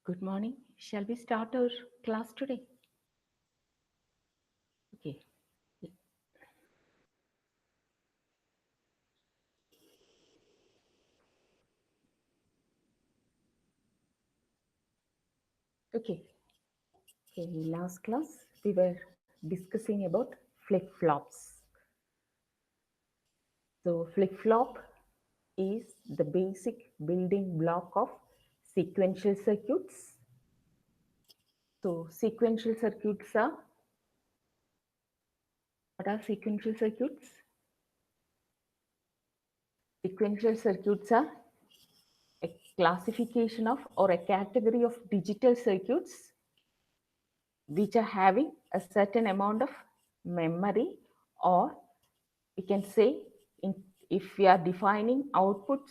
Good morning. Shall we start our class today? Okay. Okay. Okay. In last class, we were discussing about flip-flops. So flip-flop is the basic building block of sequential circuits. So sequential circuits are, what are sequential circuits? Sequential circuits are a classification of or a category of digital circuits which are having a certain amount of memory, or we can say in, if we are defining outputs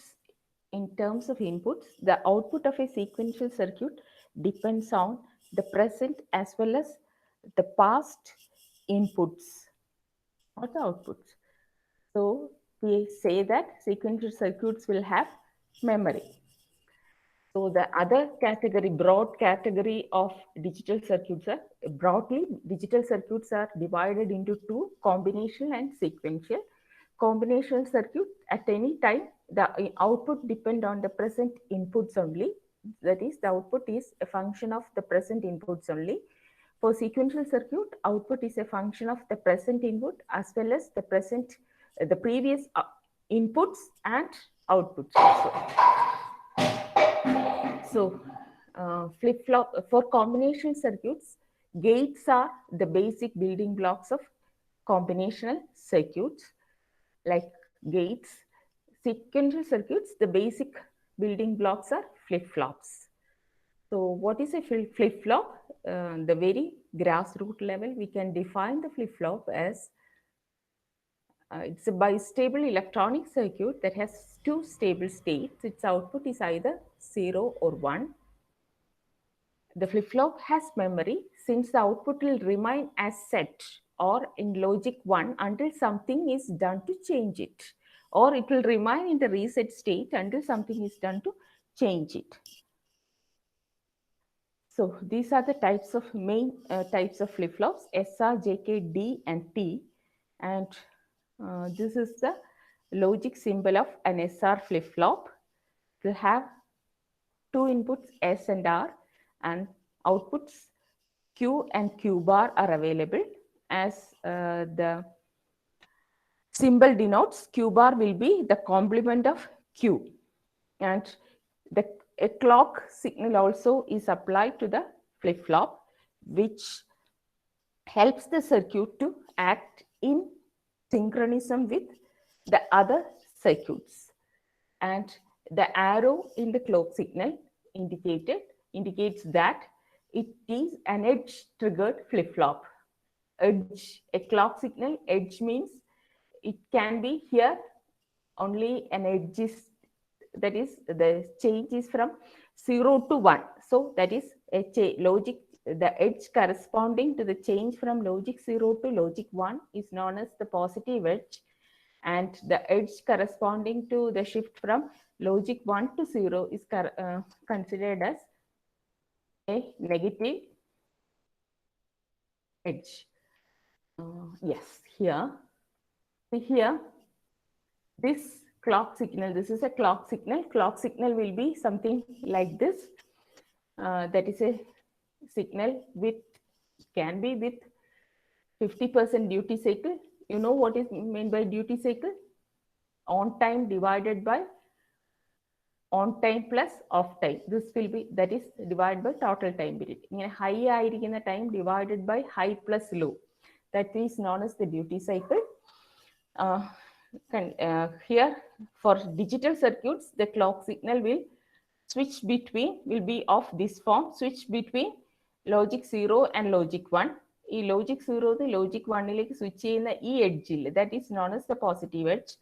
in terms of inputs, the output of a sequential circuit depends on the present as well as the past inputs or the outputs. So we say that sequential circuits will have memory. So the other category, broad category of digital circuits are, broadly, digital circuits are divided into two: combinational and sequential. Combinational circuit, at any time, the output depend on the present inputs only. That is, the output is a function of the present inputs only. For sequential circuit, output is a function of the present input as well as the previous inputs and outputs also. So, flip-flop for combination circuits, gates are the basic building blocks of combinational circuits, like gates. Sequential circuits, the basic building blocks are flip-flops. So, what is a flip-flop? The very grassroots level, we can define the flip-flop as it's a bistable electronic circuit that has two stable states. Its output is either 0 or 1. The flip-flop has memory since the output will remain as set or in logic 1 until something is done to change it, or it will remain in the reset state until something is done to change it. So these are the types of main types of flip-flops: SR, JK, D and T. And this is the logic symbol of an SR flip-flop. To have two inputs S and R, and outputs Q and Q bar are available. As the symbol denotes, Q bar will be the complement of Q, and a clock signal also is applied to the flip-flop, which helps the circuit to act in synchronism with the other circuits. And the arrow in the clock signal indicates that it is an edge triggered flip-flop. Edge, a clock signal, edge means it can be here only an edge is, that is, the change is from 0 to 1. So that is a logic, the edge corresponding to the change from logic 0 to logic 1 is known as the positive edge, and the edge corresponding to the shift from logic 1 to 0 is considered as a negative edge. Yes, here this clock signal, this is a clock signal will be something like this. That is a signal with, can be with 50% duty cycle. You know what is meant by duty cycle? On time divided by on time plus off time. This will be, that is divided by total time period. High ആയിരിക്കുന്ന time divided by high plus low. That is known as the duty cycle. Here for digital circuits, the clock signal will be of this form: switch between logic 0 and logic 1. ഈ logic 0 logic 1ലേക്ക് switch ചെയ്യുന്ന ഈ എഡ്ജിൽ, that is known as the positive edge,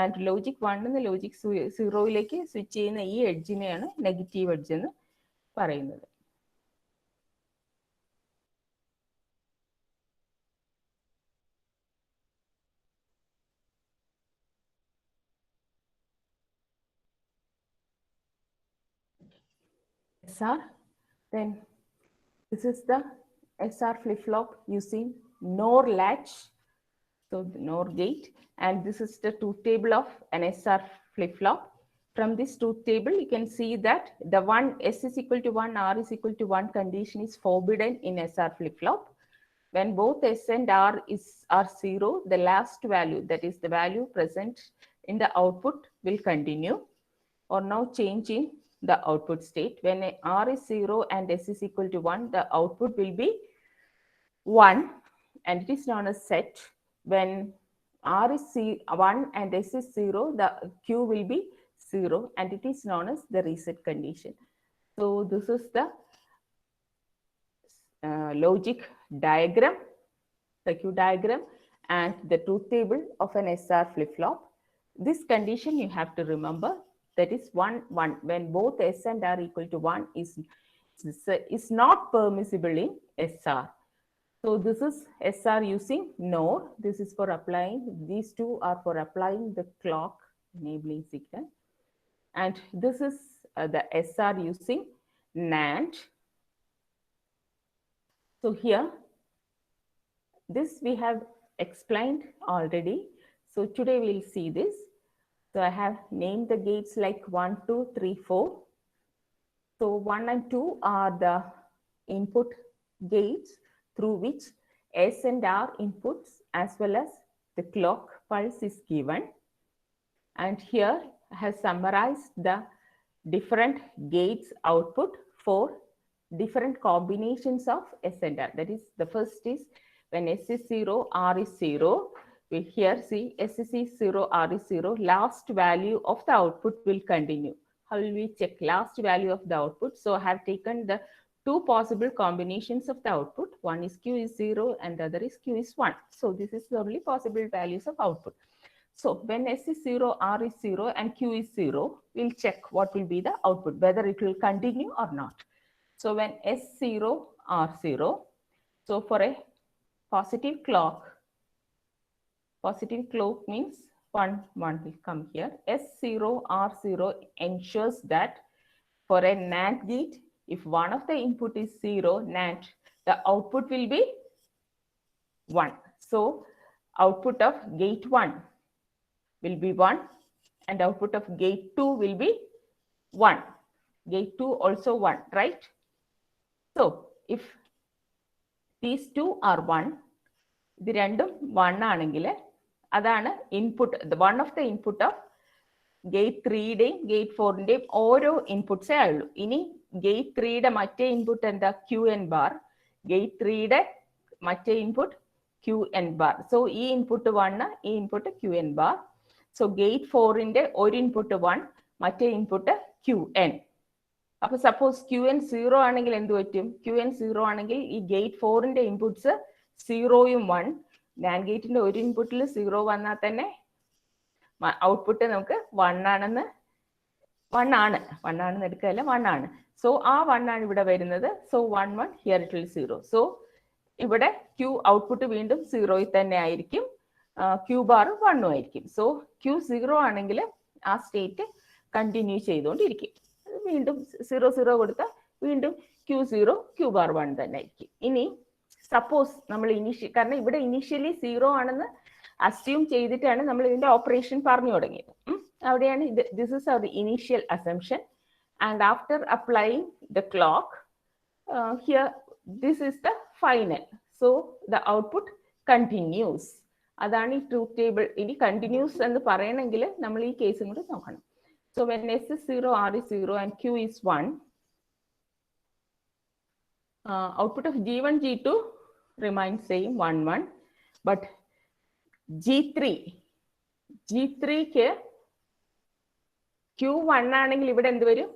and logic 1 logic 0യിലേക്ക് switch ചെയ്യുന്ന ഈ എഡ്ജിനെയാണ് negative edge എന്ന് പറയുന്നത്. SR, Then this is the SR flip-flop using NOR latch, so the NOR gate, and this is the truth table of an SR flip-flop. From this truth table, you can see that the one S is equal to 1, R is equal to 1 condition is forbidden in SR flip-flop. When both S and R are 0, the last value, that is the value present in the output, will continue or now change in the output state. When R is 0 and S is equal to 1, the output will be 1 and it is known as set. When R is 1 and S is 0, the Q will be 0 and it is known as the reset condition. So this is the logic diagram, circuit diagram, and the truth table of an SR flip-flop. This condition you have to remember, that is 1, 1. When both S and R equal to 1 is not permissible in SR. So this is SR using NOR. This is for applying, these two are for applying the clock enabling signal. And this is the SR using NAND. So here, this we have explained already. So today we'll see this. So I have named the gates like 1, 2, 3, 4. So 1 and 2 are the input gates through which S and R inputs as well as the clock pulse is given. And here I have summarized the different gates output for different combinations of S and R. That is, the first is when S is 0, R is 0. We here see S is 0, R is 0. Last value of the output will continue. How will we check last value of the output? So I have taken the two possible combinations of the output. One is Q is 0 and the other is Q is 1. So this is the only possible values of output. So when S is 0, R is 0 and Q is 0, we'll check what will be the output, whether it will continue or not. So when S0, R0, so for a positive clock means 1, 1 will come here. S0, R0 ensures that for a NAND gate, if one of the input is 0, NAND, the output will be 1. So output of gate 1 will be 1 and output of gate 2 will be 1. Gate 2 also 1, right? So if these two are 1, ഇത് രണ്ടും 1 ആണെങ്കിൽ അതാണ് input, one of the input of gate 3യുടെയും gate 4ന്റെയും ഓരോ ഇൻപുട്ട്സേ ആയുള്ളൂ. ഇനി ഗേറ്റ് 3യുടെ മറ്റേ ഇൻപുട്ട് എന്താ? Q N bar. ഗേറ്റ് 3യുടെ മറ്റേ input Q N bar. So ഈ ഇൻപുട്ട് 1, ഈ input Q N bar. So gate 4ന്റെ ഒരു ഇൻപുട്ട് 1, മറ്റേ ഇൻപുട്ട് ക്യു എൻ. അപ്പൊ സപ്പോസ് ക്യു എൻ 0 ആണെങ്കിൽ എന്ത് പറ്റും? ക്യു എൻ 0 ആണെങ്കിൽ ഈ ഗേറ്റ് 4ന്റെ ഇൻപുട്ട്സ് 0യും 1, നാൻഡ് ഗേറ്റിന്റെ ഒരു ഇൻപുട്ടിൽ 0 വന്നാൽ തന്നെ ഔട്ട്പുട്ട് നമുക്ക് 1 ആണെന്ന് എടുക്കുകയല്ല, 1 ആണ്. സോ ആ 1 ആണ് ഇവിടെ വരുന്നത്. So 1, 1 here it will 0. So ഇവിടെ ക്യൂ ഔട്ട്പുട്ട് വീണ്ടും 0യിൽ തന്നെ ആയിരിക്കും, ക്യൂ ബാർ 1ഉം ആയിരിക്കും. സോ ക്യൂ 0 ആണെങ്കിൽ ആ സ്റ്റേറ്റ് കണ്ടിന്യൂ ചെയ്തുകൊണ്ടിരിക്കും. വീണ്ടും 0, 0 കൊടുത്താൽ വീണ്ടും ക്യൂ 0, ക്യൂ ബാർ 1 തന്നെ ആയിരിക്കും. ഇനി സപ്പോസ് നമ്മൾ കാരണം ഇവിടെ ഇനീഷ്യലി 0 ആണെന്ന് അസ്യൂം ചെയ്തിട്ടാണ് നമ്മൾ ഇതിന്റെ ഓപ്പറേഷൻ പറഞ്ഞു തുടങ്ങിയത്. അവിടെയാണ് this is our initial assumption. And after applying the clock here this is the final. So the output continues. അതാണ് ഈ ട്രൂത്ത് ടേബിൾ. ഇനി കണ്ടിന്യൂസ് എന്ന് പറയണമെങ്കിൽ നമ്മൾ ഈ കേസും കൂടി നോക്കണം. So when S is 0, R is 0 and Q is 1, output of G1, G2 remains same 1, 1. But G3ക്ക് Q1 ആണെങ്കിൽ ഇവിടെ എന്ത് വരും?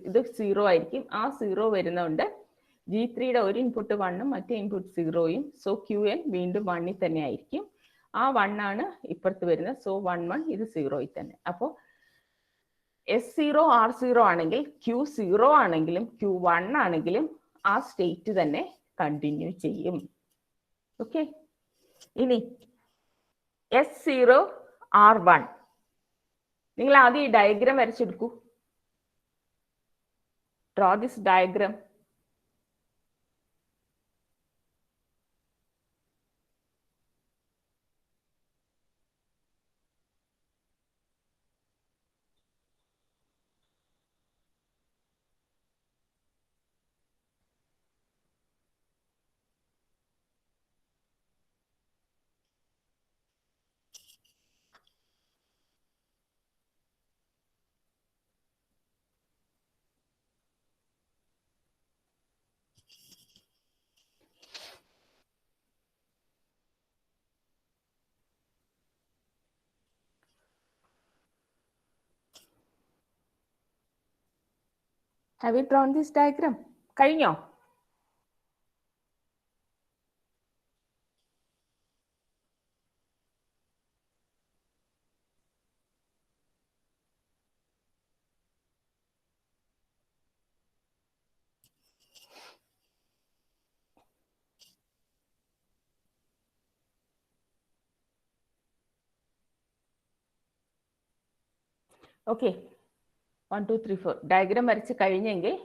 ഇത് 0 ആയിരിക്കും. ആ 0 വരുന്നതുകൊണ്ട് G3യുടെ ഒരു ഇൻപുട്ട് 1ഉം മറ്റേ ഇൻപുട്ട് 0യും. സോ QN വീണ്ടും 1ൽ തന്നെ ആയിരിക്കും. ആ 1 ആണ് ഇപ്പുറത്ത് വരുന്നത്. സോ 1, 1 ഇത് 0യിൽ തന്നെ. അപ്പോൾ S0, R0 ആണെങ്കിൽ Q0 ആണെങ്കിലും Q1 ആണെങ്കിലും ആ സ്റ്റേറ്റ് തന്നെ കണ്ടിന്യൂ ചെയ്യും. ഓക്കെ. ഇനി S0, R1 നിങ്ങൾ ആദ്യം ഈ ഡയഗ്രാം വരച്ചെടുക്കൂ. Draw this diagram. Have you drawn this diagram? കഴിഞ്ഞോ? ഓക്കെ, 1 2 3 4 ഡയഗ്രാം വരച്ച് കഴിഞ്ഞെങ്കിൽ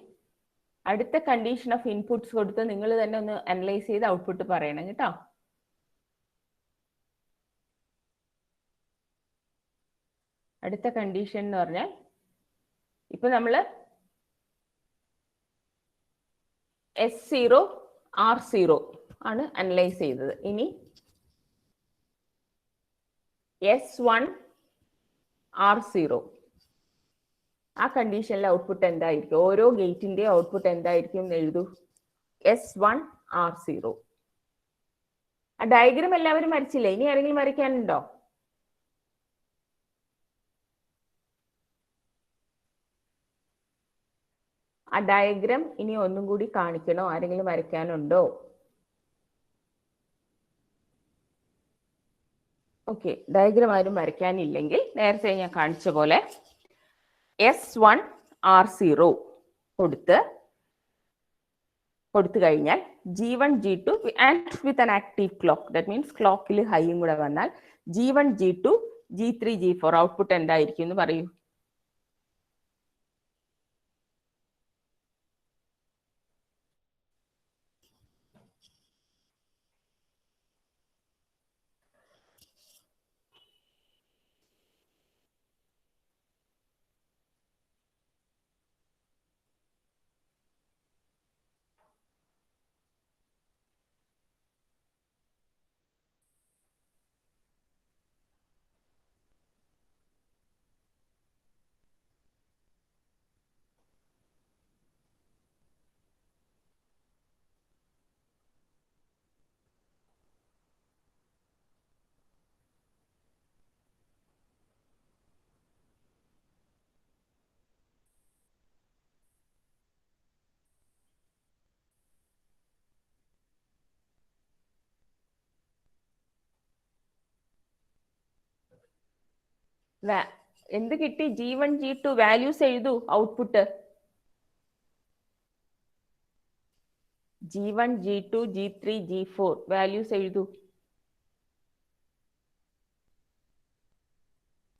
അടുത്ത കണ്ടീഷൻ ഓഫ് ഇൻപുട്സ് കൊടുത്ത് നിങ്ങൾ തന്നെ ഒന്ന് അനലൈസ് ചെയ്ത് ഔട്ട്പുട്ട് പറയണം കേട്ടോ. അടുത്ത കണ്ടീഷൻ എന്ന് പറഞ്ഞാൽ ഇപ്പൊ നമ്മൾ S0 R0 ആണ് അനലൈസ് ചെയ്തത്. ഇനി S1 R0 ആ കണ്ടീഷനിലെ ഔട്ട്പുട്ട് എന്തായിരിക്കും? ഓരോ ഗേറ്റിന്റെ ഔട്ട്പുട്ട് എന്തായിരിക്കും എന്ന് എഴുതൂ. S1 R0. ആ ഡയഗ്രാം എല്ലാവരും വരച്ചില്ലേ? ഇനി ആരെങ്കിലും വരയ്ക്കാനുണ്ടോ? ആ ഡയഗ്രാം ഇനി ഒന്നും കൂടി കാണിക്കണോ? ആരെങ്കിലും വരയ്ക്കാനുണ്ടോ? ഓക്കെ, ഡയഗ്രാം ആരും വരയ്ക്കാനില്ലെങ്കിൽ നേരത്തെ ഞാൻ കാണിച്ച പോലെ S1 R0 കൊടുത്തു കഴിഞ്ഞാൽ G1 G2 and with an active clock, that means ക്ലോക്കിൽ ഹൈയും കൂടെ വന്നാൽ G1 G2 G3 G4 output എന്തായിരിക്കും എന്ന് പറയൂ. എന്ത് കിട്ടി? G1 G2 വാല്യൂസ് എഴുതൂ. Output G1 G2 G3 G4 values എഴുതൂ.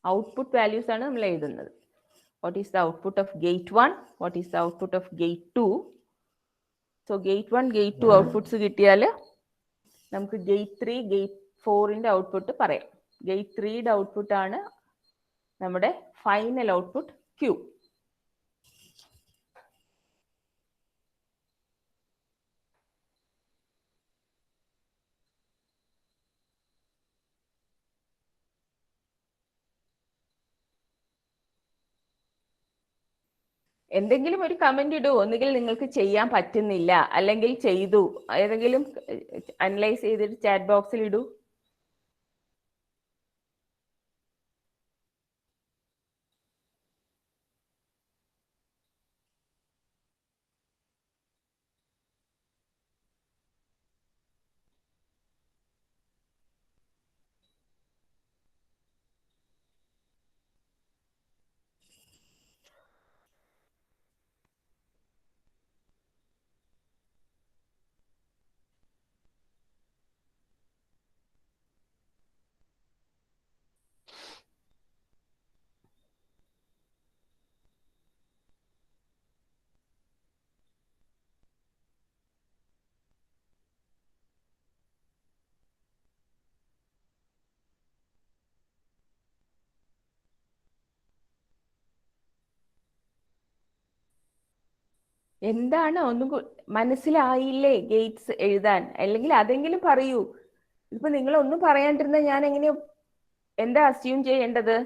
ഔട്ട്പുട്ട് വാല്യൂസ് ആണ് നമ്മൾ എഴുതുന്നത്. What is the output of gate 1? What is the output of gate 2? So gate 1 gate 2 outputs കിട്ടിയാൽ നമുക്ക് gate 3 gate 4ന്റെ ഔട്ട്പുട്ട് പറയാം. gate 3യുടെ ഔട്ട്പുട്ട് ആണ് നമ്മുടെ ഫൈനൽ ഔട്ട്പുട്ട് Q. എന്തെങ്കിലും ഒരു കമന്റ് ഇടൂ. ഒന്നുകിൽ നിങ്ങൾക്ക് ചെയ്യാൻ പറ്റുന്നില്ല, അല്ലെങ്കിൽ ചെയ്തു, ഏതെങ്കിലും അനലൈസ് ചെയ്തിട്ട് ചാറ്റ് ബോക്സിൽ ഇടൂ. എന്താണ് ഒന്നും മനസ്സിലായില്ലേ ഗേറ്റ്സ് എഴുതാൻ? അല്ലെങ്കിൽ അതെങ്കിലും പറയൂ. ഇപ്പൊ നിങ്ങൾ ഒന്നും പറയാണ്ടിരുന്ന ഞാൻ എങ്ങനെ എന്താ അസ്യൂം ചെയ്യേണ്ടത്?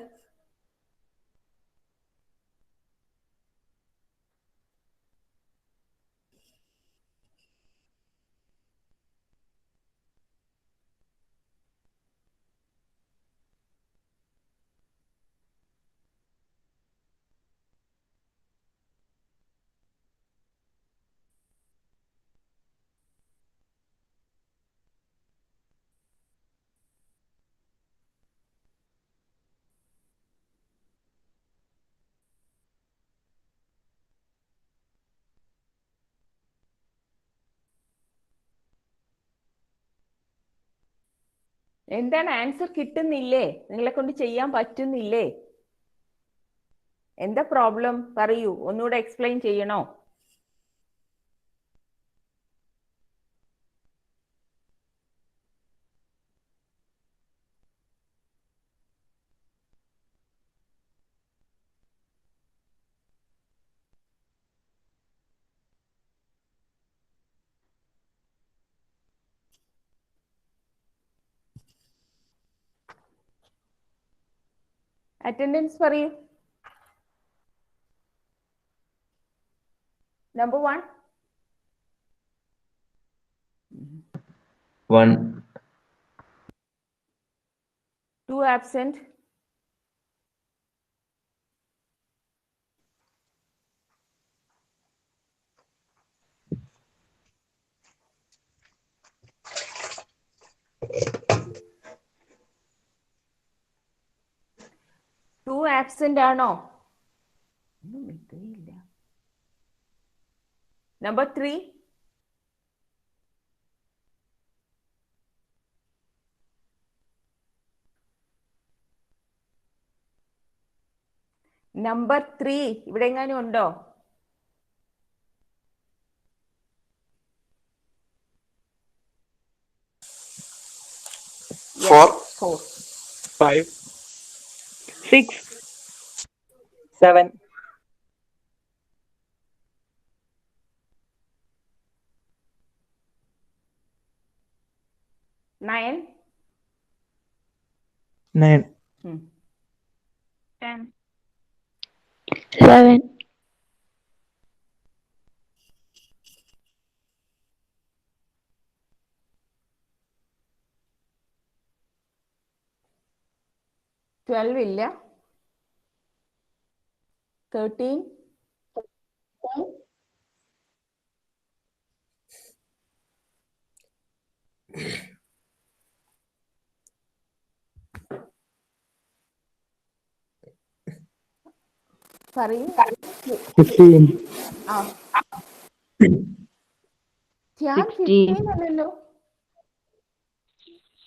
എന്താണ് ആൻസർ കിട്ടുന്നില്ലേ? നിങ്ങളെ കൊണ്ട് ചെയ്യാൻ പറ്റുന്നില്ലേ? എന്താ പ്രോബ്ലം? പറയൂ, ഒന്നുകൂടെ എക്സ്പ്ലെയിൻ ചെയ്യണോ? അറ്റൻഡൻസ് പറയൂ. നമ്പർ 1. 1. 2 absent. 2 ആബ്സെന്റ് ആണോ? നമ്പർ 3. നമ്പർ 3 ഇവിടെ എങ്ങാനും ഉണ്ടോ? Four. 4. 5. 6. 7. 9. 9. 10. 11. 12 ഇല്ല. 13. പറയൂ. 15. ആ, ധ്യാൻ 16. 15 അല്ലല്ലോ.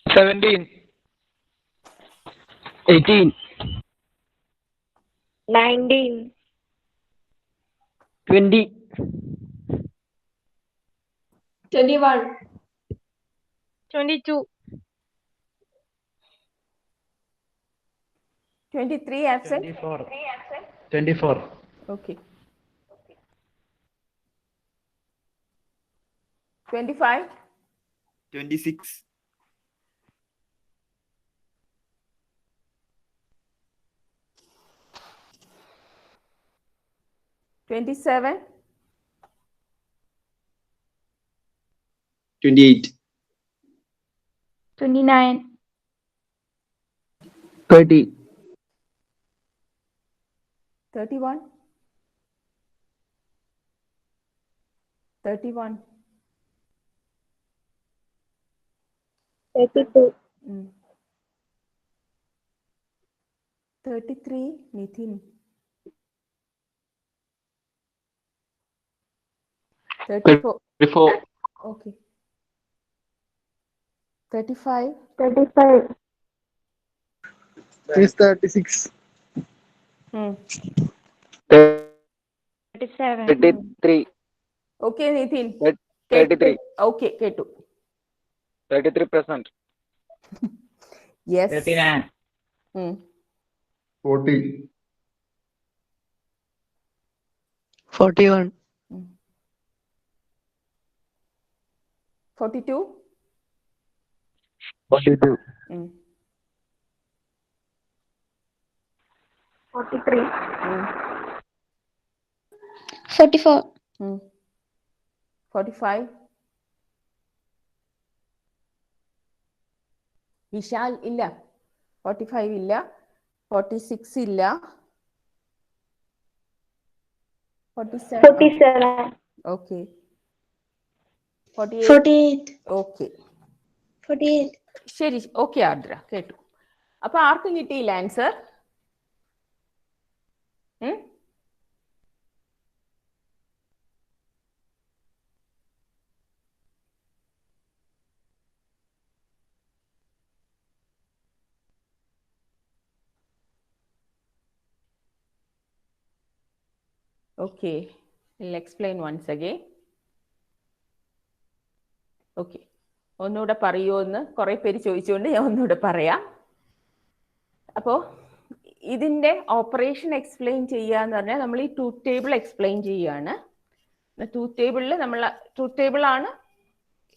17. 18. 19. 20. 21. 22. 23 absent. 24. Okay. 25. 26. 27. 28. 29. 30. 31. 31. 32. 33. Nithin. 34. 34. Okay. 35. 35. Is 36. 37. 33. Okay, Nithin. 33. Okay, കേട്ടു. 33%. Yes. 39. 40. 41. 42. 42. 43. 44. 45. വിശാൽ ഇല്ല. 45 ഇല്ല. 46 ഇല്ല. 47. 47. Okay. 48. 48. Okay. 48. ശരി, ഓക്കെ ആർദ്ര, കേട്ടു. അപ്പൊ ആർക്കും കിട്ടിയില്ല answer? Okay, I'll explain once again. Okay, ഒന്നുകൂടെ പറയുമോ എന്ന് കുറേ പേര് ചോദിച്ചുകൊണ്ട് ഞാൻ ഒന്നുകൂടെ പറയാം. അപ്പോൾ ഇതിൻ്റെ ഓപ്പറേഷൻ എക്സ്പ്ലെയിൻ ചെയ്യുക എന്ന് പറഞ്ഞാൽ നമ്മൾ ഈ ട്രൂത്ത് ടേബിൾ എക്സ്പ്ലെയിൻ ചെയ്യുകയാണ്. ട്രൂത്ത് ടേബിളിൽ നമ്മൾ ട്രൂത്ത് ടേബിളാണ്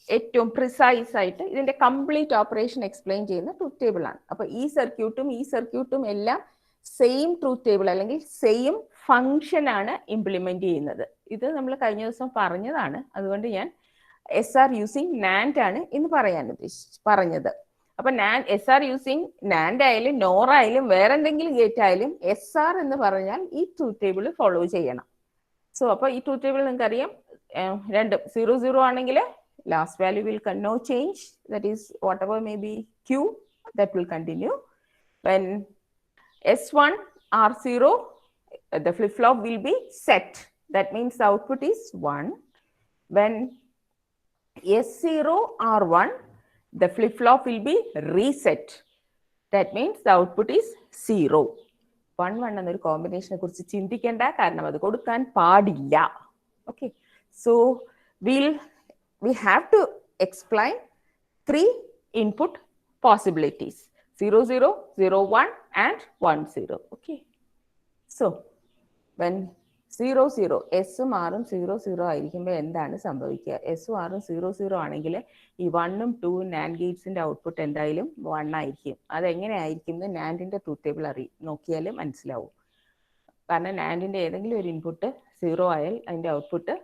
ഏറ്റവും പ്രിസൈസ് ആയിട്ട് ഇതിൻ്റെ കംപ്ലീറ്റ് ഓപ്പറേഷൻ എക്സ്പ്ലെയിൻ ചെയ്യുന്ന ട്രൂത്ത് ടേബിളാണ്. അപ്പോൾ ഈ സർക്യൂട്ടും എല്ലാം സെയിം ട്രൂത്ത് ടേബിൾ അല്ലെങ്കിൽ സെയിം ഫങ്ഷനാണ് ഇംപ്ലിമെന്റ് ചെയ്യുന്നത്. ഇത് നമ്മൾ കഴിഞ്ഞ ദിവസം പറഞ്ഞതാണ്. അതുകൊണ്ട് ഞാൻ SR യൂസിങ് NAND ആണ് ഇന്ന് പറഞ്ഞത്. അപ്പൊ SR യൂസിങ് NAND ആയാലും NOR ആയാലും വേറെ എന്തെങ്കിലും ഗേറ്റ് ആയാലും SR എന്ന് പറഞ്ഞാൽ ഈ ട്രൂത്ത് ടേബിൾ ഫോളോ ചെയ്യണം. സോ അപ്പൊ ഈ ട്രൂത്ത് ടേബിൾ നിങ്ങൾക്ക് അറിയാം, രണ്ടും 0 0 ആണെങ്കിൽ last value will no change, that is whatever may be Q, that will continue. When S1 or 0, the flip-flop will be set. That means the output is 1. When S0 or 1, the flip-flop will be reset. That means the output is 0. 1 1 എന്നൊരു കോമ്പിനേഷനെ കുറിച്ച് ചിന്തിക്കേണ്ട, കാരണം അത് കൊടുക്കാൻ പാടില്ല. Okay, so we have to explain 3 input possibilities: 0 0, 0 1 and 1 0. Okay, so when 0 0 എസും ആറും 0 0 ആയിരിക്കുമ്പോൾ എന്താണ് സംഭവിക്കുക? എസും ആറും 0 0 ആണെങ്കിൽ ഈ 1ഉം 2ഉം നാൻഡ് ഗേറ്റ്സിന്റെ ഔട്ട്പുട്ട് എന്തായാലും 1 ആയിരിക്കും. അതെങ്ങനെ ആയിരിക്കും എന്ന് നാൻഡിന്റെ ട്രൂത്ത് ടേബിൾ നോക്കിയാൽ മനസ്സിലാവും. കാരണം നാൻഡിന്റെ ഏതെങ്കിലും ഒരു ഇൻപുട്ട് 0 ആയാൽ അതിന്റെ ഔട്ട്പുട്ട്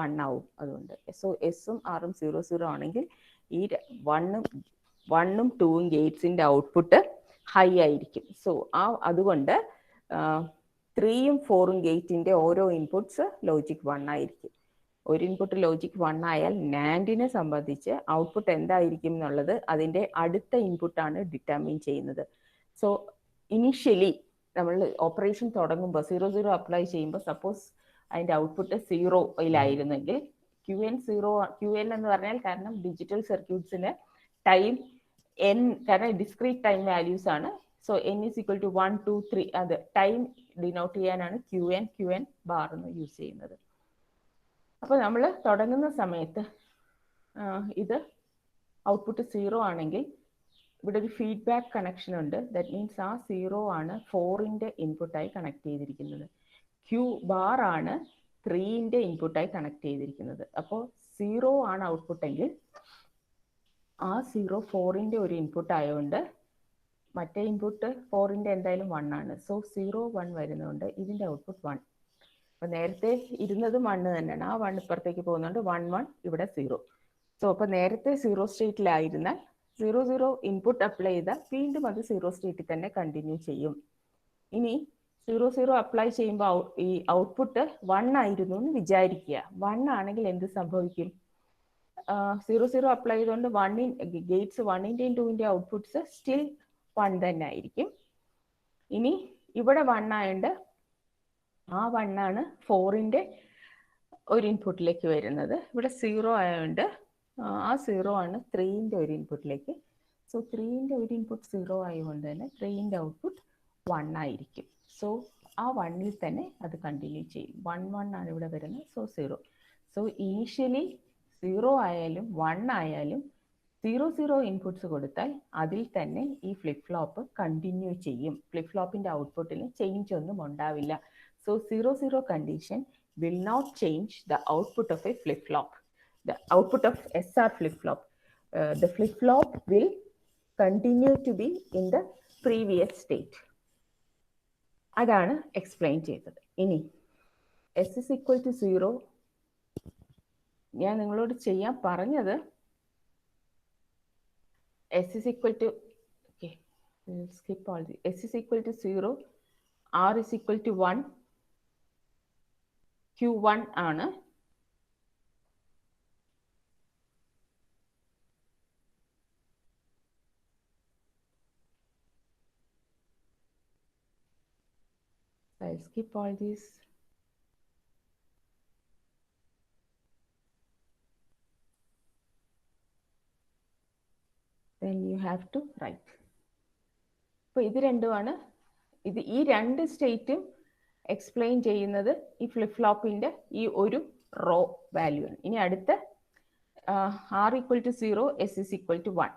1 ആവും. അതുകൊണ്ട് സോ എസും ആറും 0 0 ആണെങ്കിൽ ഈ 1ഉം 2ഉം ഗേറ്റ്സിന്റെ ഔട്ട്പുട്ട് ഹൈ ആയിരിക്കും. സോ അതുകൊണ്ട് 3ഉം 4ഉം ഗേറ്റിന്റെ ഓരോ ഇൻപുട്സ് ലോജിക് 1 ആയിരിക്കും. ഒരു ഇൻപുട്ട് ലോജിക് 1 ആയാൽ നാൻഡിനെ സംബന്ധിച്ച് ഔട്ട്പുട്ട് എന്തായിരിക്കും എന്നുള്ളത് അതിന്റെ അടുത്ത ഇൻപുട്ടാണ് ഡിറ്റർമിൻ ചെയ്യുന്നത്. സോ ഇനിഷ്യലി നമ്മൾ ഓപ്പറേഷൻ തുടങ്ങുമ്പോൾ 0 0 അപ്ലൈ ചെയ്യുമ്പോൾ സപ്പോസ് അതിന്റെ ഔട്ട്പുട്ട് 0-യിലായിരുന്നെങ്കിൽ QN എന്ന് പറഞ്ഞാൽ, കാരണം ഡിജിറ്റൽ സർക്യൂട്ട്സിന് ടൈം n, കാരണം ഡിസ്ക്രീറ്റ് ടൈം വാല്യൂസ് ആണ്. So n is equal to 1 2 3, അത് ടൈം ഡിനോട്ട് ചെയ്യാനാണ് QN ബാർ എന്ന് യൂസ് ചെയ്യുന്നത്. അപ്പോൾ നമ്മൾ തുടങ്ങുന്ന സമയത്ത് ഇത് ഔട്ട്പുട്ട് 0 ആണെങ്കിൽ ഇവിടെ ഒരു ഫീഡ്ബാക്ക് കണക്ഷൻ ഉണ്ട്. ദാറ്റ് മീൻസ് ആ 0 ആണ് 4ന്റെ ഇൻപുട്ടായി കണക്ട് ചെയ്തിരിക്കുന്നത്, Q ബാർ ആണ് 3ന്റെ ഇൻപുട്ടായി കണക്ട് ചെയ്തിരിക്കുന്നത്. അപ്പോൾ 0 ആണ് ഔട്ട്പുട്ട് എങ്കിൽ ആ 0 4ന്റെ ഒരു ഇൻപുട്ട് ആയതുകൊണ്ട് മറ്റേ ഇൻപുട്ട് 4ന്റെ എന്തായാലും 1 ആണ്. സോ 0 1 വരുന്നതുകൊണ്ട് ഇതിന്റെ ഔട്ട്പുട്ട് 1. അപ്പൊ നേരത്തെ ഇരുന്നതും 1 തന്നെയാണ്. ആ 1 ഇപ്പുറത്തേക്ക് പോകുന്നുണ്ട്, 1 1 ഇവിടെ 0. സോ അപ്പൊ നേരത്തെ 0 സ്റ്റേറ്റിലായിരുന്നാൽ 0 0 ഇൻപുട്ട് അപ്ലൈ ചെയ്താൽ വീണ്ടും അത് 0 സ്റ്റേറ്റിൽ തന്നെ കണ്ടിന്യൂ ചെയ്യും. ഇനി 0 0 അപ്ലൈ ചെയ്യുമ്പോൾ ഈ ഔട്ട്പുട്ട് 1 ആയിരുന്നു എന്ന് വിചാരിക്കുക. 1 ആണെങ്കിൽ എന്ത് സംഭവിക്കും? 0 0 അപ്ലൈ ചെയ്തുകൊണ്ട് ഗേറ്റ്സ് 1ന്റെയും 2ന്റെയും ഔട്ട്പുട്ട്സ് സ്റ്റിൽ 1 തന്നെ ആയിരിക്കും. ഇനി ഇവിടെ 1 ആയതുകൊണ്ട് ആ 1 ആണ് 4ന്റെ ഒരു ഇൻപുട്ടിലേക്ക് വരുന്നത്. ഇവിടെ 0 ആയതുകൊണ്ട് ആ 0 ആണ് 3ന്റെ ഒരു ഇൻപുട്ടിലേക്ക്. സോ 3ന്റെ ഒരു ഇൻപുട്ട് 0 ആയതുകൊണ്ട് തന്നെ 3ന്റെ ഔട്ട്പുട്ട് 1 ആയിരിക്കും. സോ ആ 1ൽ തന്നെ അത് കണ്ടിന്യൂ ചെയ്യും. 1 1 ആണ് ഇവിടെ വരുന്നത്. സോ 0. സോ ഇനീഷ്യലി 0 ആയാലും 1 ആയാലും 0 0 ഇൻപുട്സ് കൊടുത്താൽ അതിൽ തന്നെ ഈ ഫ്ലിപ്പ് ഫ്ലോപ്പ് കണ്ടിന്യൂ ചെയ്യും. ഫ്ലിപ്പ് ഫ്ലോപ്പിന്റെ ഔട്ട്പുട്ടിൽ ചേഞ്ച് ഒന്നും ഉണ്ടാവില്ല. So 0 0 condition will not change the output of a flip-flop, the output of SR flip-flop. The flip-flop will continue to be in the previous state. അതാണ് എക്സ്പ്ലെയിൻ ചെയ്തത്. ഇനി S is equal to 0 ഞാൻ നിങ്ങളോട് ചെയ്യാൻ പറഞ്ഞത് S is equal to, okay, we'll skip all the, S is equal to 0, R is equal to 1, Q1 ആണ്. I'll skip all these. Then you have to write. അപ്പോൾ ഇത് രണ്ടുമാണ്. ഈ രണ്ട് സ്റ്റേറ്റും എക്സ്പ്ലെയിൻ ചെയ്യുന്നത് ഈ ഫ്ലിപ്പ് ഫ്ലോപ്പിന്റെ ഈ ഒരു റോ വാല്യൂ ആണ്. ഇനി അടുത്ത r equal to 0, s is equal to 1.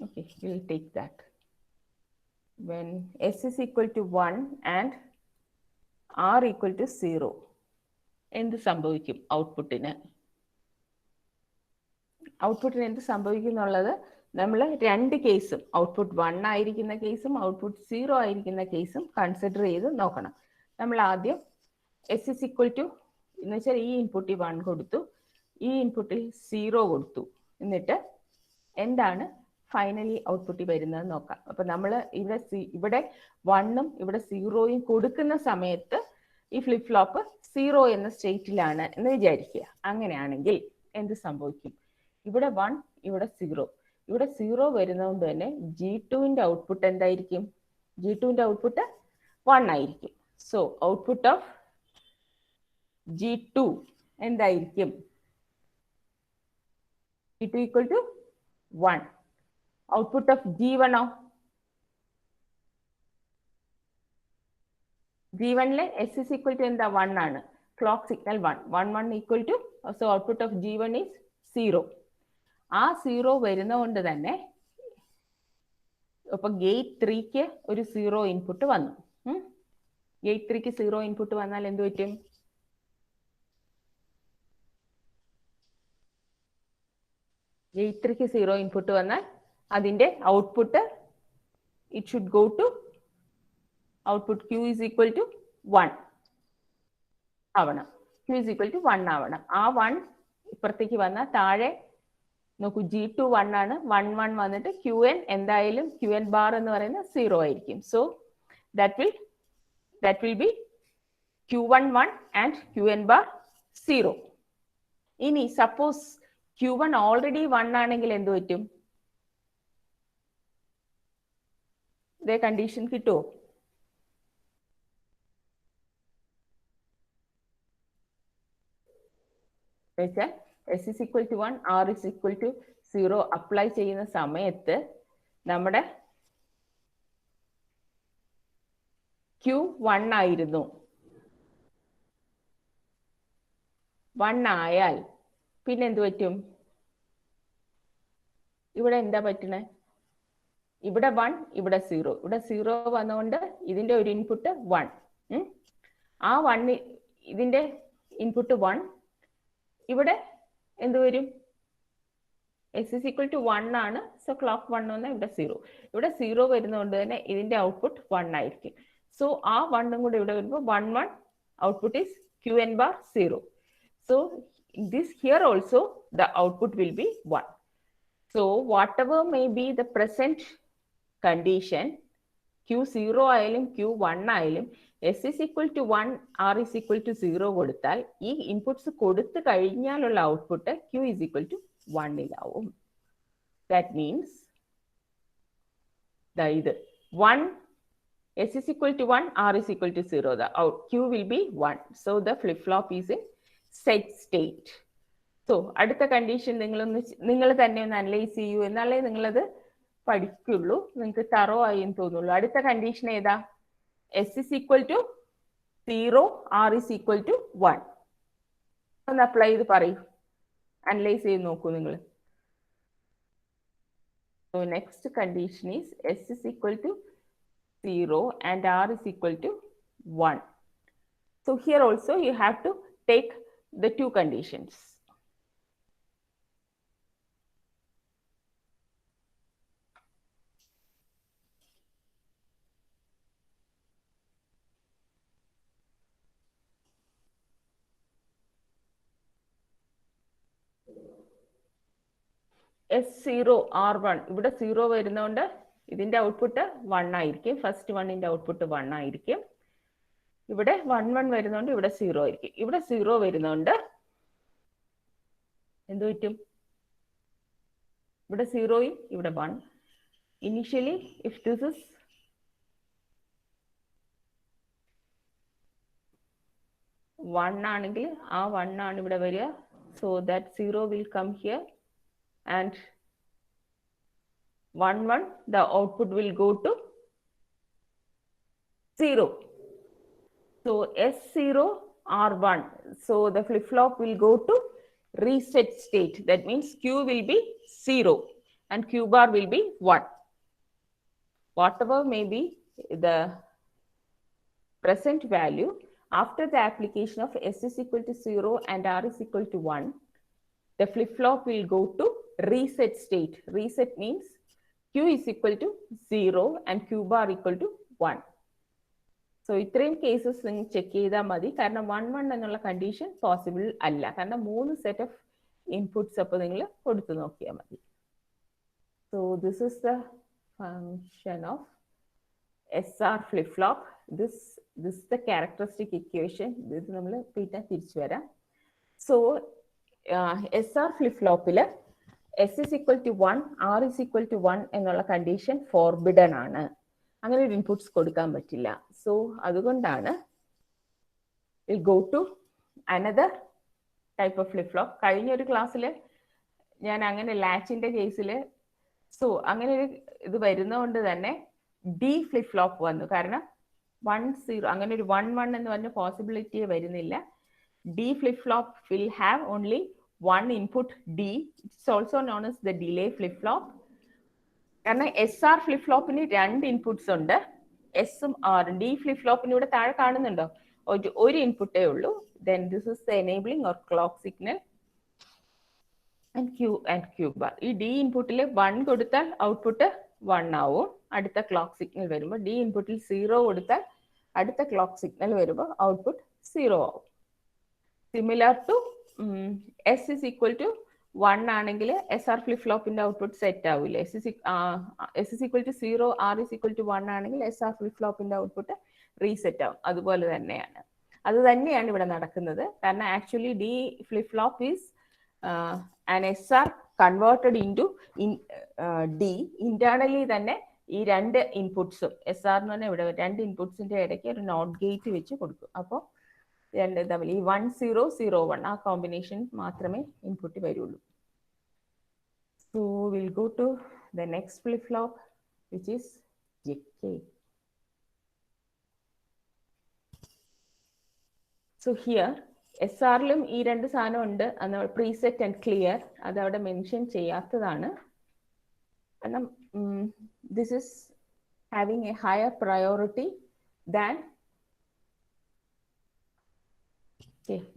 Okay, we'll take that. When s is equal to 1 and r equal to 0, എന്ത് സംഭവിക്കും ഔട്ട്പുട്ടിന്? ഔട്ട്പുട്ടിന് എന്ത് സംഭവിക്കും എന്നുള്ളത് നമ്മൾ രണ്ട് കേസും, ഔട്ട്പുട്ട് 1 ആയിരിക്കുന്ന കേസും ഔട്ട്പുട്ട് 0 ആയിരിക്കുന്ന കേസും കൺസിഡർ ചെയ്ത് നോക്കണം. നമ്മൾ ആദ്യം എസ് ഇസ് ഈക്വൽ ടു എന്ന് വെച്ചാൽ ഈ ഇൻപുട്ടിൽ 1 കൊടുത്തു, ഈ ഇൻപുട്ടിൽ 0 കൊടുത്തു, എന്നിട്ട് എന്താണ് ഫൈനലി ഔട്ട്പുട്ടിൽ വരുന്നത് നോക്കാം. അപ്പൊ നമ്മൾ ഇവിടെ 1ഉം ഇവിടെ 0യും കൊടുക്കുന്ന സമയത്ത് ഈ ഫ്ലിപ്പ് ഫ്ലോപ്പ് 0 എന്ന സ്റ്റേറ്റിലാണ് എന്ന് വിചാരിക്കുക. അങ്ങനെയാണെങ്കിൽ എന്ത് സംഭവിക്കും? ഇവിടെ 1, ഇവിടെ 0. ഇവിടെ 0 വരുന്നതുകൊണ്ട് തന്നെ G2ന്റെ ഔട്ട്പുട്ട് എന്തായിരിക്കും? G2ന്റെ ഔട്ട്പുട്ട് 1 ആയിരിക്കും. സോ ഔട്ട്പുട്ട് ഓഫ് G2 എന്തായിരിക്കും? G2 equal to 1. Output of G1 G1ലെ S is equal to എന്താ? 1 ആണ്. Clock signal 1. 1 1 equal to, so output of G1 is 0. ആ 0 വരുന്നതുകൊണ്ട് തന്നെ ഇപ്പൊ ഗേറ്റ് 3ക്ക് ഒരു 0 ഇൻപുട്ട് വന്നു. ഗേറ്റ് 3ക്ക് 0 ഇൻപുട്ട് വന്നാൽ എന്ത് പറ്റും? ഗേറ്റ് 3ക്ക് 0 ഇൻപുട്ട് വന്നാൽ അതിന്റെ output it should go to output Q is equal to 1 ആവണം. Q is equal to 1 ആവണം. ആ 1 ഇപ്പുറത്തേക്ക് വന്നാൽ താഴെ നോക്കൂ, G2 1 ആണ്, 1 1 വന്നിട്ട് Qn എന്തായാലും Qn ബാർ എന്ന് പറയുന്നത് 0 ആയിരിക്കും. So that will be Q1 1 and Qn bar 0. ഇനി സപ്പോസ് Q1 ഓൾറെഡി 1 ആണെങ്കിൽ എന്ത് പറ്റും? ഇതേ കണ്ടീഷൻ കിട്ടുമോ? വെച്ചാൽ S is equal to 1, R is equal to 0 apply ചെയ്യുന്ന സമയത്ത് നമ്മുടെ Q 1 ആയിരുന്നു. 1 ആയാൽ പിന്നെ എന്ത് പറ്റും? ഇവിടെ എന്താ പറ്റണേ? ഇവിടെ 1, ഇവിടെ 0. ഇവിടെ 0 വന്നുകൊണ്ട് ഇതിന്റെ ഒരു ഇൻപുട്ട് 1. ആ 1 ഇതിന്റെ ഇൻപുട്ട് 1. ഇവിടെ എന്ത് വരും? S is equal to 1 ആണ്. സോ ക്ലോക്ക് 1 വന്നാൽ ഇവിടെ 0. ഇവിടെ 0 വരുന്നതുകൊണ്ട് തന്നെ ഇതിന്റെ ഔട്ട്പുട്ട് 1 ആയിരിക്കും. സോ ആ 1ഉം കൂടെ ഇവിടെ വരുമ്പോൾ 1 1 output is Qn bar 0. So this here also the output will be 1. So whatever may be the present condition, Q0 ആയാലും Q1 ആയാലും S is equal to 1, R is equal to 0 കൊടുത്താൽ ഈ inputs കൊടുത്തു കഴിഞ്ഞാലുള്ള output Q is equal to 1 That means ഇത് 1, S is equal to 1, R is equal to 0. The Q will be 1. So the flip-flop is in set state. So അടുത്ത condition നിങ്ങൾ തന്നെ ഒന്ന് analyse ചെയ്യൂ, എന്നാലേ നിങ്ങളത് പഠിക്കുള്ളൂ, നിങ്ങൾക്ക് തറോ ആയി എന്ന് തോന്നുള്ളൂ. അടുത്ത കണ്ടീഷൻ ഏതാ? S is equal to 0, R is equal to 1. ഒന്ന് അപ്ലൈ ചെയ്ത് പറയൂ, അനലൈസ് ചെയ്ത് നോക്കൂ നിങ്ങൾ. So next condition is S is equal to 0 and R is equal to 1. So here also you have to take the two conditions. S0 R1 ഇവിടെ 0 വരുന്നോണ്ട് ഇതിന്റെ output 1 ആയിരിക്കും. First 1ന്റെ output 1 ആയിരിക്കും. ഇവിടെ 1 1 വരുന്നോണ്ട് ഇവിടെ 0 ആയിരിക്കും. ഇവിടെ 0 വരുന്നോണ്ട് എന്ത് പറ്റും? ഇവിടെ 0യും ഇവിടെ 1. Initially if this is one ആണെങ്കിൽ ആ 1 ആണ് ഇവിടെ വരിക. So that 0 will come here and 1 1 the output will go to 0. So S0 R1. So the flip-flop will go to reset state. That means Q will be 0 and Q bar will be 1. Whatever may be the present value, after the application of S is equal to 0 and R is equal to 1, the flip-flop will go to reset state. Reset means Q is equal to 0 and Q bar equal to 1. So ഇത്രയും cases നിങ്ങൾ check ചെയ്താൽ മതി. കാരണം 1 എന്നുള്ള condition possible അല്ല. കാരണം 3 set of inputs അപ്പോൾ നിങ്ങൾ കൊടുത്തു നോക്കിയാൽ മതി. So this is the function of SR flip flop. This the characteristic equation. ഇത് നമ്മൾ പിന്നെ തിരിച്ചു വരാം. സോ SR ഫ്ലിപ്പ് ഫ്ലോപ്പിൽ S is equal to 1, R is equal to 1 എന്നുള്ള കണ്ടീഷൻ ഫോർബിഡൻ ആണ്. അങ്ങനെ ഒരു ഇൻപുട്സ് കൊടുക്കാൻ പറ്റില്ല. സോ അതുകൊണ്ടാണ് will go to another type of flip flop. കഴിഞ്ഞ ഒരു ക്ലാസ്സിൽ ഞാൻ അങ്ങനെ ലാച്ചിന്റെ കേസിൽ അങ്ങനെ ഒരു ഇത് വരുന്നതുകൊണ്ട് തന്നെ ഡി ഫ്ലിപ്പ് ഫ്ലോപ്പ് വന്നു. കാരണം 1-0 അങ്ങനെ ഒരു 1-1 എന്ന് പറഞ്ഞ പോസിബിലിറ്റി വരുന്നില്ല. D flip flop will have only one input D. It's also known as the delay flip flop. കാരണം SR ഫ്ലിപ്പ് ഫ്ലോപ്പിന് 2 ഇൻപുട്സ് ഉണ്ട്. എസും ആറും. ഡി ഫ്ലിപ്പ് ഫ്ലോപ്പിന് ഇവിടെ താഴെ കാണുന്നുണ്ടോ? ഒരു ഇൻപുട്ടേ ഉള്ളൂ. Then this is the enabling or clock signal and Q bar. ഈ ഡി ഇൻപുട്ടിൽ 1 കൊടുത്താൽ ഔട്ട്പുട്ട് 1 ആവും. അടുത്ത ക്ലോക്ക് സിഗ്നൽ വരുമ്പോൾ ഡി ഇൻപുട്ടിൽ 0 കൊടുത്താൽ അടുത്ത ക്ലോക്ക് സിഗ്നൽ വരുമ്പോൾ ഔട്ട്പുട്ട് 0 ആവും. Similar to S is equal to 1 ആണെങ്കിൽ SR ഫ്ലിപ്പ് ഫ്ലോപ്പിന്റെ ഔട്ട്പുട്ട് സെറ്റ് ആവില്ല. S is equal to 0, R is equal to 1 ആണെങ്കിൽ SR ഫ്ലിപ്പ് ഫ്ലോപ്പിന്റെ ഔട്ട്പുട്ട് റീസെറ്റ് ആവും. അതുപോലെ തന്നെയാണ്. അത് തന്നെയാണ് ഇവിടെ നടക്കുന്നത്. കാരണം actually D flip flop is an SR converted into D. Internally തന്നെ ഈ 2 ഇൻപുട്സും SR എന്ന് പറഞ്ഞാൽ ഇവിടെ 2 ഇൻപുട്സിന്റെ ഇടയ്ക്ക് ഒരു നോട്ട് ഗേറ്റ് വെച്ച് കൊടുക്കും. അപ്പോൾ രണ്ട് തമ്മിൽ ഈ 1001 ആ കോമ്പിനേഷൻ മാത്രമേ ഇൻപുട്ട് വരുള്ളൂ. So will go to the next flip flop which is JK. So here SRലും ഈ 2 സാധനം ഉണ്ട്. അന്ന് പ്രീസെറ്റ് ആൻഡ് ക്ലിയർ അതവിടെ മെൻഷൻ ചെയ്യാത്തതാണ്. കാരണം this is having a higher priority than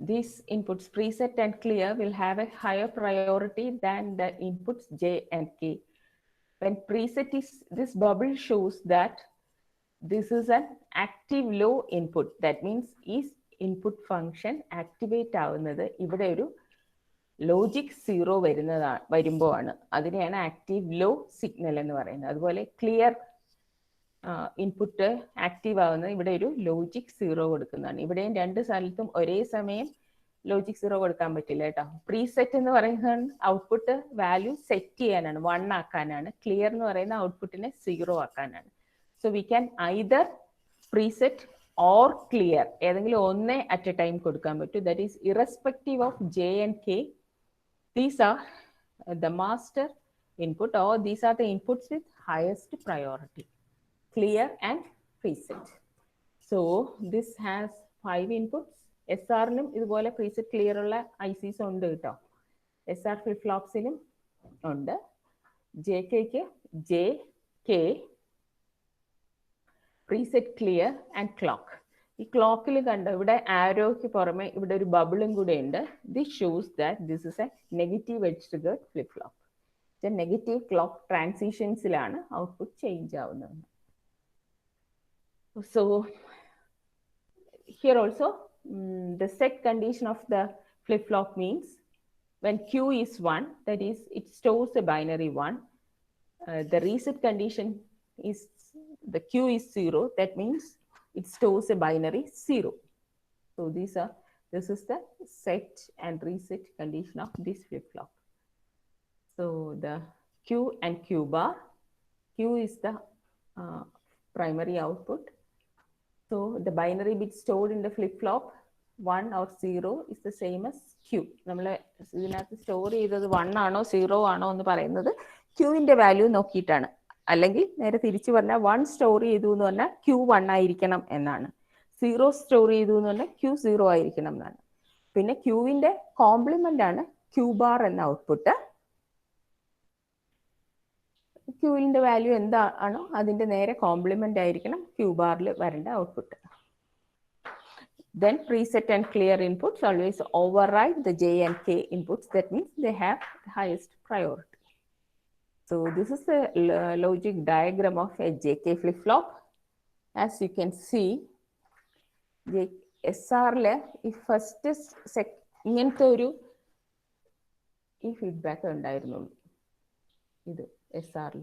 these inputs preset and clear will have a higher priority than the inputs J and K. When preset is, this bubble shows that this is an active low input. That means is input function activate ആവുന്നത് ഇവിടെ ഒരു logic 0 വരുമ്പോഴാണ്. അതിനെയാണ് active law signal എന്ന് പറയുന്നത്. അതുപോലെ clear input active ആവുന്നത് ഇവിടെ ഒരു ലോജിക് 0 കൊടുക്കുന്നതാണ്. ഇവിടെയും 2 സ്ഥലത്തും ഒരേ സമയം ലോജിക് 0 കൊടുക്കാൻ പറ്റില്ല കേട്ടോ. പ്രീസെറ്റ് എന്ന് പറയുന്നത് ഔട്ട്പുട്ട് വാല്യൂ സെറ്റ് ചെയ്യാനാണ്, 1 ആക്കാനാണ്. ക്ലിയർ എന്ന് പറയുന്ന ഔട്ട്പുട്ടിനെ 0 ആക്കാനാണ്. So we can either preset or clear ഏതെങ്കിലും ഒന്നേ അറ്റ് എ ടൈം കൊടുക്കാൻ പറ്റും. That is irrespective of J and K. These are the master input or these are the inputs with highest priority. Clear and preset. So this has 5 inputs. SRലും ഇതുപോലെ preset clear ഉള്ള ICs ഉണ്ട് കേട്ടോ. SR flip flopsലും ഉണ്ട്. JKക്ക് JK preset clear and clock. ഈ ക്ലോക്കിൽ കണ്ടോ ഇവിടെ ആരോയ്ക്ക് പുറമെ ഇവിടെ ഒരു ബബിളും കൂടെ ഉണ്ട്. This shows that this is a negative edge triggered flip flop. Negative clock ട്രാൻസിഷൻസിലാണ് ഔട്ട്പുട്ട് ചേഞ്ച് ആവുന്നത്. So here also the set condition of the flip-flop means when Q is 1, that is it stores a binary 1. The reset condition is the Q is 0, that means it stores a binary 0. So this is the set and reset condition of this flip-flop. So the Q and Q bar, Q is the primary output. So the binary bit stored in the flip-flop 1 or 0 is the same as Q. നമ്മൾ ഇതിനകത്ത് store ചെയ്തത് 1 ആണോ 0 ആണോ എന്ന് പറയുന്നത് Qന്റെ value നോക്കിയിട്ടാണ്. അല്ലെങ്കിൽ നേരെ തിരിച്ചു പറഞ്ഞാൽ 1 സ്റ്റോർ ചെയ്തു എന്ന് പറഞ്ഞാൽ Q 1 ആയിരിക്കണം എന്നാണ്. സീറോ സ്റ്റോർ ചെയ്തു എന്ന് പറഞ്ഞാൽ ക്യൂ സീറോ ആയിരിക്കണം എന്നാണ്. പിന്നെ ക്യൂവിൻ്റെ കോംപ്ലിമെൻ്റ് ആണ് ക്യൂ ബാർ എന്ന ഔട്ട്പുട്ട്. ക്യൂവിൻ്റെ വാല്യൂ എന്താണോ അതിൻ്റെ നേരെ കോംപ്ലിമെൻ്റ് ആയിരിക്കണം ക്യൂ ബാറിൽ വരേണ്ട output. Then preset and clear inputs always override the J and K inputs. That means they have the highest priority. So this is the logic diagram of a JK flip-flop. As you can see, SR ഈ first ഇങ്ങനത്തെ ഒരു ഈ feedback ഉണ്ടായിരുന്നുള്ളൂ. ഇത് SR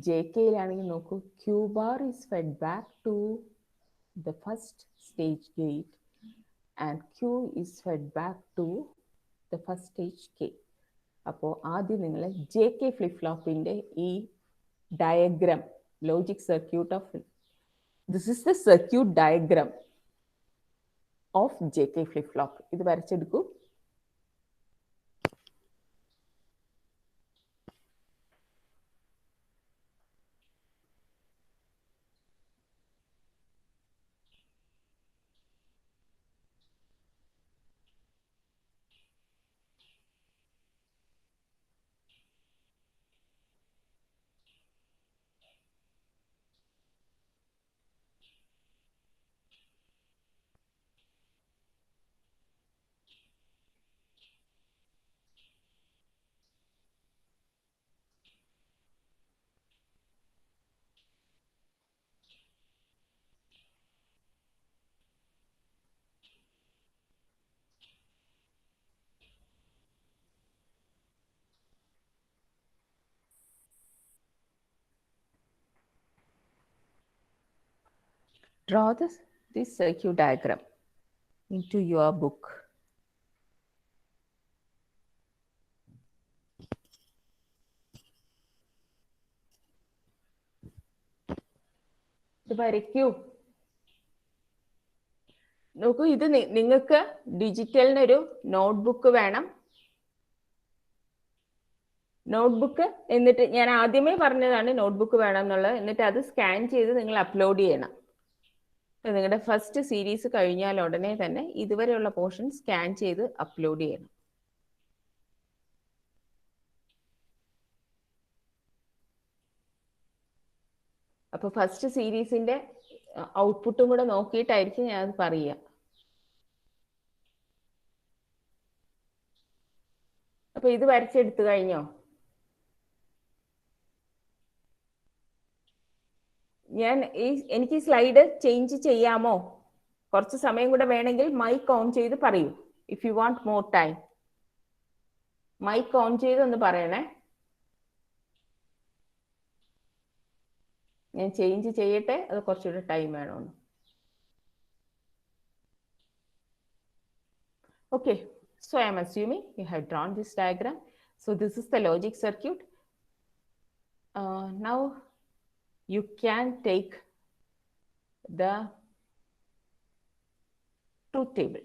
JK-യിലാണെങ്കിൽ നോക്കൂ, Q bar is fed back to the first stage gate and Q is fed back to the first stage K. അപ്പോൾ ആദ്യം നിങ്ങൾ JK ഫ്ലിപ്പ് ഫ്ലോപ്പിൻ്റെ ഈ diagram, logic circuit of this is the circuit diagram of JK flip flop. ഇത് വരച്ചെടുക്കൂ. Draw this circuit diagram into your book. ഇത് വരയ്ക്കൂ. നോക്കൂ, ഇത് നിങ്ങൾക്ക് ഡിജിറ്റലിനൊരു notebook വേണം. നോട്ട്ബുക്ക് എന്നിട്ട് ഞാൻ ആദ്യമേ പറഞ്ഞതാണ് നോട്ട്ബുക്ക് വേണം എന്നുള്ളത്. എന്നിട്ട് അത് സ്കാൻ ചെയ്ത് നിങ്ങൾ അപ്ലോഡ് ചെയ്യണം. നിങ്ങളുടെ ഫസ്റ്റ് സീരീസ് കഴിഞ്ഞാൽ ഉടനെ തന്നെ ഇതുവരെയുള്ള പോർഷൻ സ്കാൻ ചെയ്ത് അപ്ലോഡ് ചെയ്യണം. അപ്പോൾ ഫസ്റ്റ് സീരീസിന്റെ ഔട്ട്പുട്ടും കൂടെ നോക്കിയിട്ടായിരിക്കും ഞാൻ അത് പറയുക. അപ്പൊ ഇത് വരച്ചെടുത്തു കഴിഞ്ഞോ? എനിക്ക് ഈ സ്ലൈഡ് ചേഞ്ച് ചെയ്യാമോ? കുറച്ച് സമയം കൂടെ വേണമെങ്കിൽ മൈക്ക് ഓൺ ചെയ്ത് പറയൂ. If you want more time mic on ചെയ്ത് ഒന്ന് പറയണേ. ഞാൻ ചേഞ്ച് ചെയ്യട്ടെ, അത് കുറച്ചുകൂടെ ടൈം വേണമെന്ന്. Okay, so I am assuming you have drawn this diagram. So this is the logic circuit. Now you can take the truth table.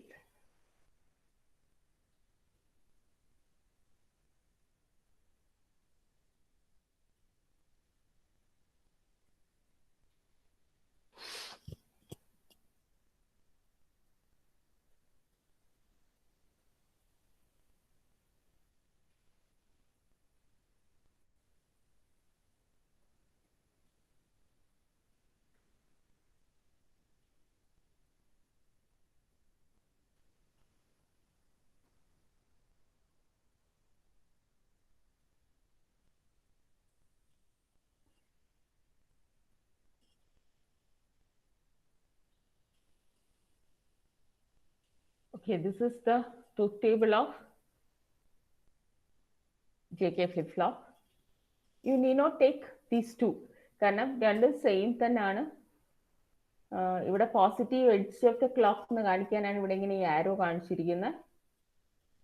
Okay, this is the truth table of JK flip-flop. You need not take these two. കാരണം രണ്ടും same തന്നെയാണ്. ഇവിടെ positive edge of the clock എന്ന് കാണിക്കാനാണ് ഇവിടെ ഇങ്ങനെ ഈ ആരോ കാണിച്ചിരിക്കുന്നത്.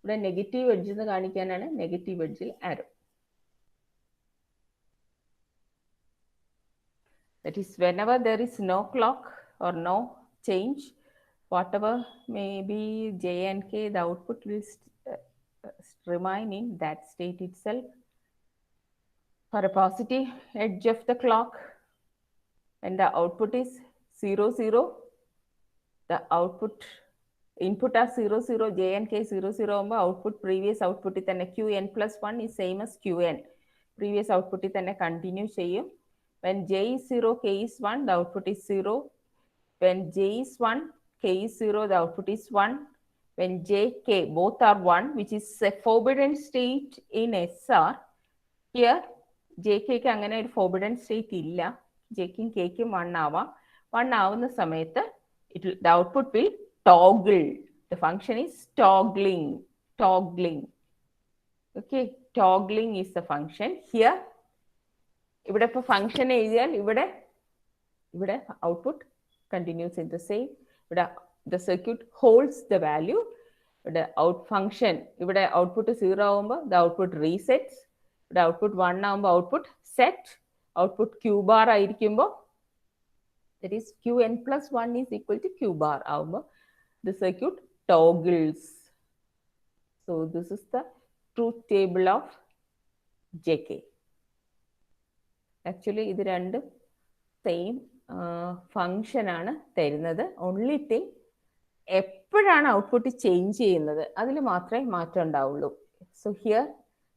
ഇവിടെ നെഗറ്റീവ് എഡ്ജ് എന്ന് കാണിക്കാനാണ് നെഗറ്റീവ് എഡ്ജിൽ ആരോ. That is, whenever there is no clock or no change, whatever may be J and K, the output will remain in that state itself. For a positive edge of the clock, and the output is 0, 0, the output input are 0 0 j and k 0 0 ആകുമ്പോൾ output previous ഔട്ട്പുട്ടിൽ തന്നെ qn+1 is same as qn. Previous ഔട്ട്പുട്ടിൽ തന്നെ continue ചെയ്യും. when j is 0 k is 1 the output is 0. when j is 1 k is 0 the output is 1. when j k both are 1 which is a forbidden state in SR. here j k ക്ക് അങ്ങനെ ഒരു forbidden state ഇല്ല. j ക്കും k ക്കും 1 ആവാം. 1 ആവുന്ന സമയത്ത് the output will toggle. The function is toggling. Okay, toggling is the function. here ഇവിടെ ഇപ്പോൾ ഫംഗ്ഷൻ എഴുതിയാൽ ഇവിടെ output continues in the same. ഇവിടെ the circuit holds the value. ഇവിടെ function ഇവിടെ ഔട്ട്പുട്ട് 0 ആവുമ്പോൾ the output resets. ഇവിടെ ഔട്ട്പുട്ട് 1 ആവുമ്പോൾ output set. Output q bar ആയിരിക്കുമ്പോൾ that is qn+1 is equal to q bar ആവുമ്പോൾ the circuit toggles. So this is the truth table of JK. Actually ഇത് രണ്ടും same function ആണ് തരുന്നത്. Only thing എപ്പോഴാണ് output change ചെയ്യുന്നത് അതിൽ മാത്രമേ മാറ്റം ഉണ്ടാവുള്ളൂ. So here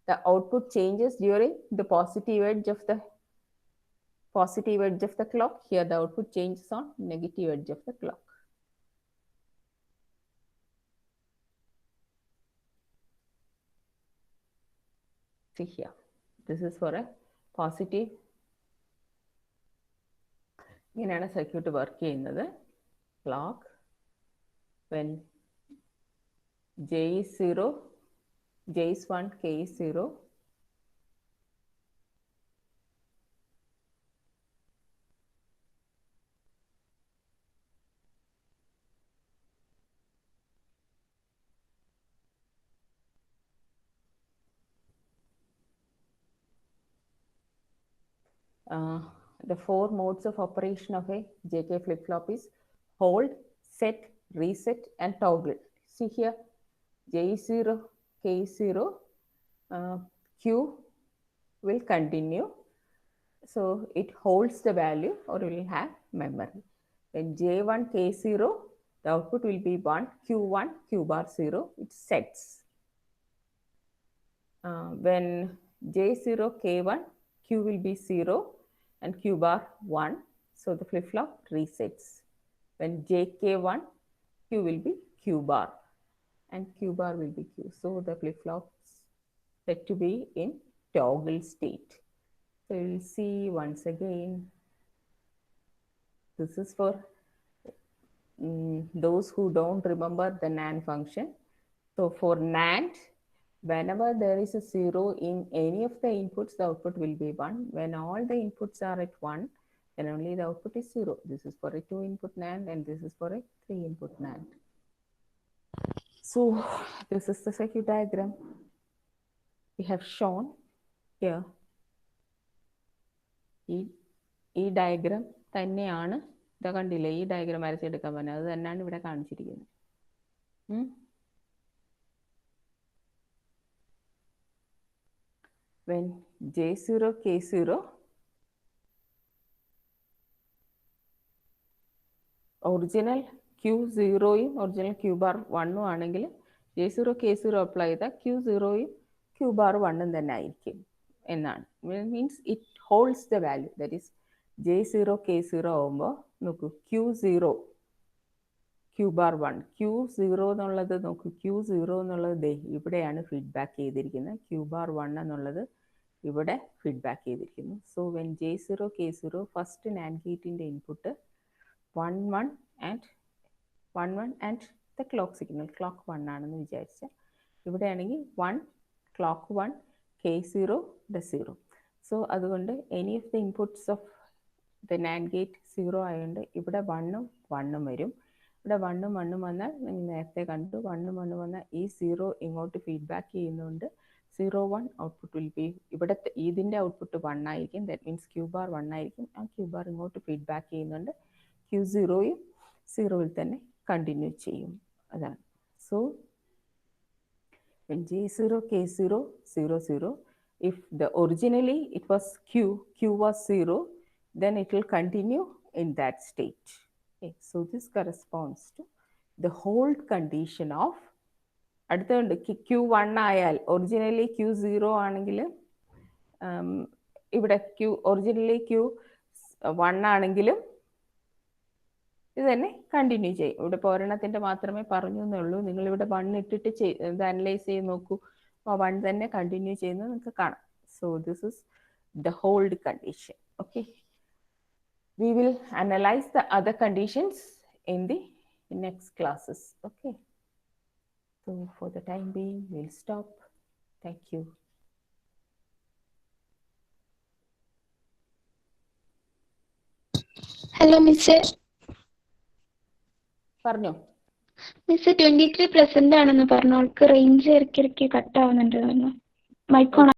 the output changes during the positive edge of the clock. Here the output changes on negative edge of the clock. See here, this is for a positive. ഇങ്ങനെയാണ് circuit work ചെയ്യുന്നത്. Clock when j is 0 j is 1 k is 0. The 4 modes of operation of a JK flip-flop is hold, set, reset, and toggle. See here, J is 0, K is 0, Q will continue. So it holds the value or will have memory. When J1, K 0, the output will be 1, Q1, Q bar 0, it sets. When J0, K1, Q will be 0 and Q bar 1. So the flip-flop resets. When JK1, Q will be Q bar and Q bar will be Q. So the flip-flop is said to be in toggle state. So you will see once again. This is for those who don't remember the NAND function. So for NAND, whenever there is a 0 in any of the inputs, the output will be 1. When all the inputs are at 1, then only the output is 0. This is for a 2-input NAND and this is for a 3-input NAND. So this is the circuit diagram we have shown here. ഈ diagram തന്നെയാണ് ഇതാ കണ്ടില്ലേ, ഈ diagram വരച്ചെടുക്കാൻ പറഞ്ഞത് അത് തന്നെയാണ് ഇവിടെ കാണിച്ചിരിക്കുന്നത്. When J0, K0, ഒറിജിനൽ Q0യും ഒറിജിനൽ Q bar 1ഉം ആണെങ്കിൽ J0, K0 അപ്ലൈ ചെയ്താൽ Q0യും Q bar 1ഉം തന്നെ ആയിരിക്കും എന്നാണ്. Means it holds the value. That is J0, K0 ആവുമ്പോൾ നോക്കൂ, Q0, Q bar 1, Q0 എന്നുള്ളത് നോക്കൂ, Q0 എന്നുള്ളത് ദേ ഇവിടെയാണ് ഫീഡ്ബാക്ക് ചെയ്തിരിക്കുന്നത്, Q bar 1 എന്നുള്ളത് ഇവിടെ ഫീഡ്ബാക്ക് ചെയ്തിരിക്കുന്നു. So when J0, K0 first NAND ഗേറ്റിൻ്റെ input 1 1 and the clock signal clock 1 ആണെന്ന് വിചാരിച്ചാൽ ഇവിടെയാണെങ്കിൽ 1 ക്ലോക്ക് 1 K0 ദ 0. സോ അതുകൊണ്ട് any of the inputs of the NAND gate 0 ആയതുകൊണ്ട് ഇവിടെ 1ഉം 1ഉം വരും. ഇവിടെ 1ഉം 1ഉം വന്നാൽ നിങ്ങൾ നേരത്തെ കണ്ടു, 1ഉം 1ഉം വന്നാൽ ഈ 0 ഇങ്ങോട്ട് ഫീഡ്ബാക്ക് ചെയ്യുന്നതുകൊണ്ട് 0 1 ഔട്ട്പുട്ട് വിൽ ബി ഇവിടെ ഇതിൻ്റെ ഔട്ട്പുട്ട് 1 ആയിരിക്കും. ദാറ്റ് മീൻസ് Q bar 1 ആയിരിക്കും. ആ Q bar ഇങ്ങോട്ട് ഫീഡ്ബാക്ക് ചെയ്യുന്നുണ്ട്. Q0യും 0യിൽ തന്നെ കണ്ടിന്യൂ ചെയ്യും. അതാണ്. So when J0, K0, 0 0, if the originally it was Q was 0, then it will continue in that state. Okay, so this corresponds to the hold condition of അടുത്തുണ്ട് Q1 ആയാൽ originally Q0 ആണെങ്കിൽ ഇവിടെ originally Q1 ആണെങ്കിലും ഇത് തന്നെ continue ചെയ്യും. ഇവിടെ ഒരെണ്ണത്തിൻ്റെ മാത്രമേ പറഞ്ഞു എന്നുള്ളൂ. നിങ്ങളിവിടെ 1 ഇട്ടിട്ട് ഇത് അനലൈസ് ചെയ്ത് നോക്കൂ. അപ്പോൾ 1 തന്നെ കണ്ടിന്യൂ ചെയ്യുന്നത് നിങ്ങൾക്ക് കാണാം. So this is the hold condition. Okay, we will analyze the other conditions in the next classes. Okay, so for the time being we'll stop. Thank you. Hello miss. പറഞ്ഞോ. Miss 23 present ആണെന്ന് പറഞ്ഞു. അവൾക്ക് range ഇറക്കി cut ആവുന്നുണ്ട്. Mic on